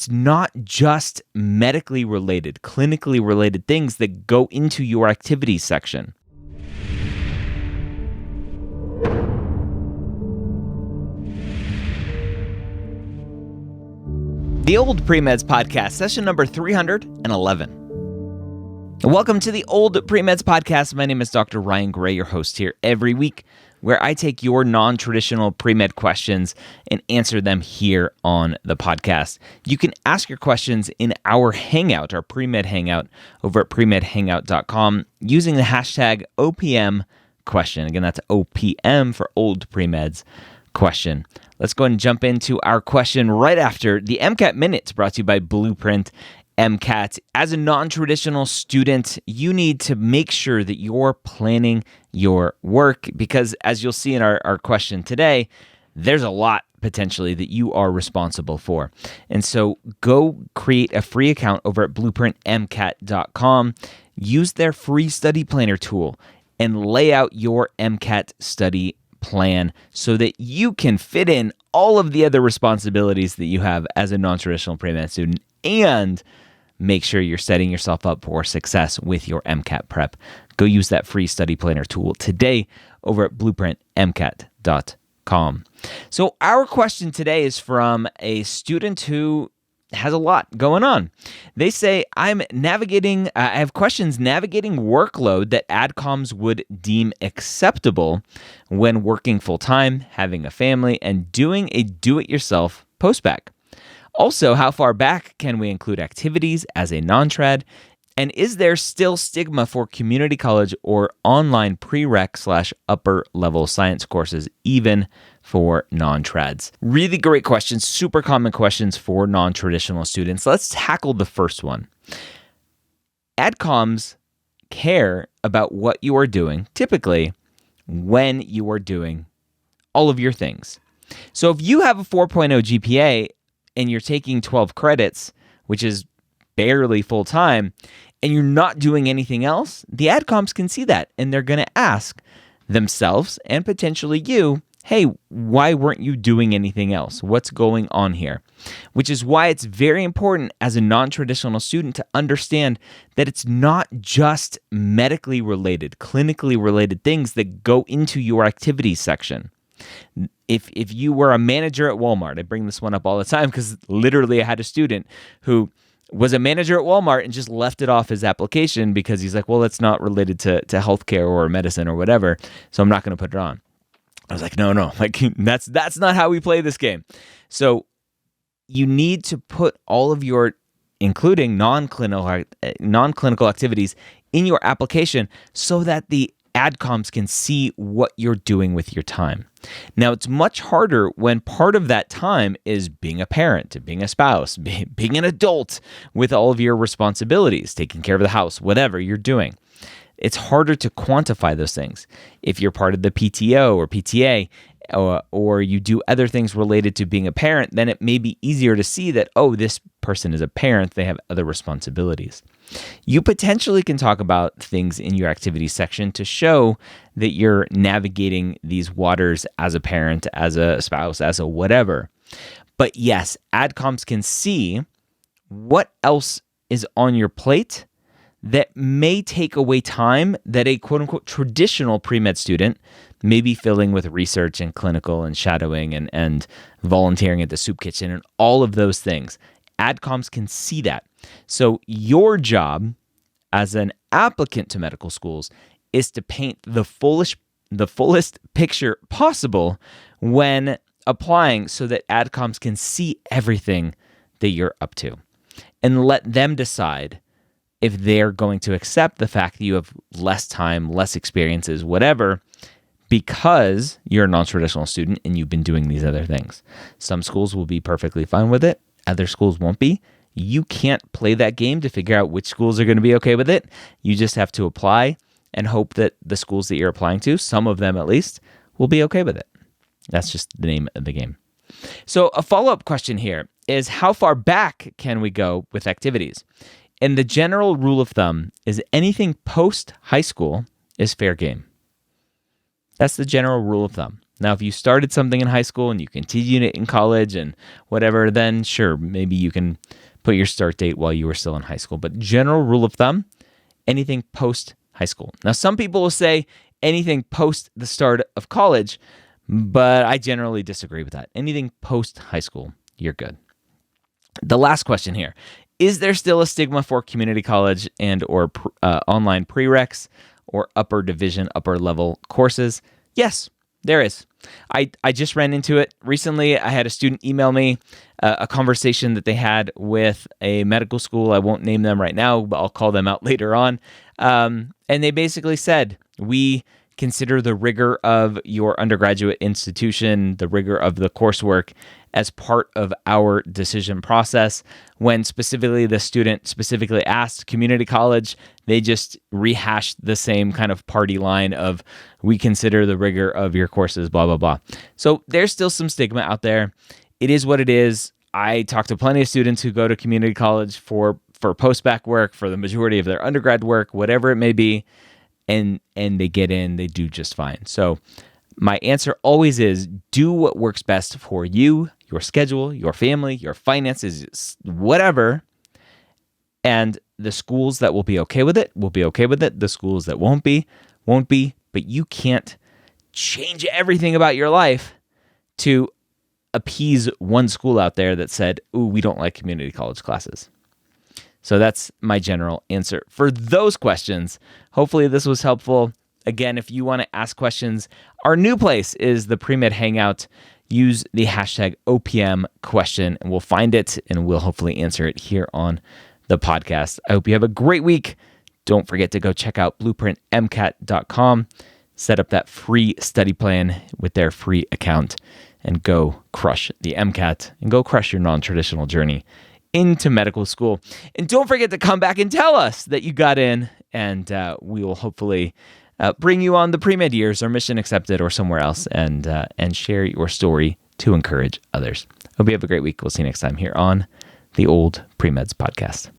it's not just medically related, clinically related things that go into your activities section. The Old PreMeds Podcast, session number 311. Welcome to the Old PreMeds Podcast. My name is Dr. Ryan Gray, your host here every week, where I take your non-traditional pre-med questions and answer them here on the podcast. You can ask your questions in our Hangout, our pre-med Hangout, over at premedhangout.com using the hashtag OPM question. Again, that's OPM for Old PreMeds question. Let's go ahead and jump into our question right after the MCAT Minutes, brought to you by Blueprint MCAT. As a non-traditional student, you need to make sure that you're planning your work because, as you'll see in our question today, there's a lot potentially that you are responsible for. And so go create a free account over at blueprintmcat.com. Use their free study planner tool and lay out your MCAT study plan so that you can fit in all of the other responsibilities that you have as a non-traditional pre-med student and make sure you're setting yourself up for success with your MCAT prep. Go use that free study planner tool today over at blueprintmcat.com. So our question today is from a student who has a lot going on. They say, I have questions navigating workload that AdComs would deem acceptable when working full-time, having a family, and doing a do-it-yourself postbac. Also, how far back can we include activities as a non-trad? And is there still stigma for community college or online prereq/upper level science courses, even for non-trads? Really great questions, super common questions for non-traditional students. Let's tackle the first one. AdComs care about what you are doing, typically when you are doing all of your things. So if you have a 4.0 GPA, and you're taking 12 credits, which is barely full-time, and you're not doing anything else, the AdComs can see that, and they're going to ask themselves and potentially you, hey, why weren't you doing anything else? What's going on here? Which is why it's very important as a non-traditional student to understand that it's not just medically related, clinically related things that go into your activities section. If you were a manager at Walmart, I bring this one up all the time because literally I had a student who was a manager at Walmart and just left it off his application because he's like, well, it's not related to healthcare or medicine or whatever, so I'm not going to put it on. I was like, no, like that's not how we play this game. So you need to put all of your, including non-clinical activities in your application so that the AdComs can see what you're doing with your time. Now, it's much harder when part of that time is being a parent, being a spouse, being an adult with all of your responsibilities, taking care of the house, whatever you're doing. It's harder to quantify those things. If you're part of the PTO or PTA, or you do other things related to being a parent, then it may be easier to see that, oh, this person is a parent, they have other responsibilities. You potentially can talk about things in your activities section to show that you're navigating these waters as a parent, as a spouse, as a whatever. But yes, AdComs can see what else is on your plate that may take away time that a quote-unquote traditional pre-med student may be filling with research and clinical and shadowing and volunteering at the soup kitchen and all of those things. AdComs can see that. So your job as an applicant to medical schools is to paint the fullest picture possible when applying so that AdComs can see everything that you're up to and let them decide if they're going to accept the fact that you have less time, less experiences, whatever, because you're a non-traditional student and you've been doing these other things. Some schools will be perfectly fine with it. Other schools won't be. You can't play that game to figure out which schools are going to be okay with it. You just have to apply and hope that the schools that you're applying to, some of them at least, will be okay with it. That's just the name of the game. So a follow-up question here is, how far back can we go with activities? And the general rule of thumb is anything post-high school is fair game. That's the general rule of thumb. Now, if you started something in high school and you continued it in college and whatever, then sure, maybe you can put your start date while you were still in high school. But general rule of thumb, anything post high school. Now, some people will say anything post the start of college, but I generally disagree with that. Anything post high school, you're good. The last question here. Is there still a stigma for community college and or online prereqs or upper division, upper level courses? Yes, there is. I just ran into it recently. I had a student email me a conversation that they had with a medical school. I won't name them right now, but I'll call them out later on. And they basically said, we consider the rigor of your undergraduate institution, the rigor of the coursework as part of our decision process. When specifically the student specifically asked community college, they just rehashed the same kind of party line of, we consider the rigor of your courses, blah, blah, blah. So there's still some stigma out there. It is what it is. I talk to plenty of students who go to community college for post-bac work, for the majority of their undergrad work, whatever it may be, and they get in, they do just fine. So my answer always is, do what works best for you, your schedule, your family, your finances, whatever. And the schools that will be okay with it will be okay with it. The schools that won't be. But you can't change everything about your life to appease one school out there that said, ooh, we don't like community college classes. So that's my general answer for those questions. Hopefully this was helpful. Again, if you want to ask questions, our new place is the PreMed Hangout. Use the hashtag OPM question and we'll find it and we'll hopefully answer it here on the podcast. I hope you have a great week. Don't forget to go check out blueprintmcat.com. Set up that free study plan with their free account and go crush the MCAT and go crush your non-traditional journey into medical school. And don't forget to come back and tell us that you got in, and we will hopefully bring you on the PreMed years or Mission Accepted or somewhere else and share your story to encourage others. Hope you have a great week. We'll see you next time here on the Old PreMeds Podcast.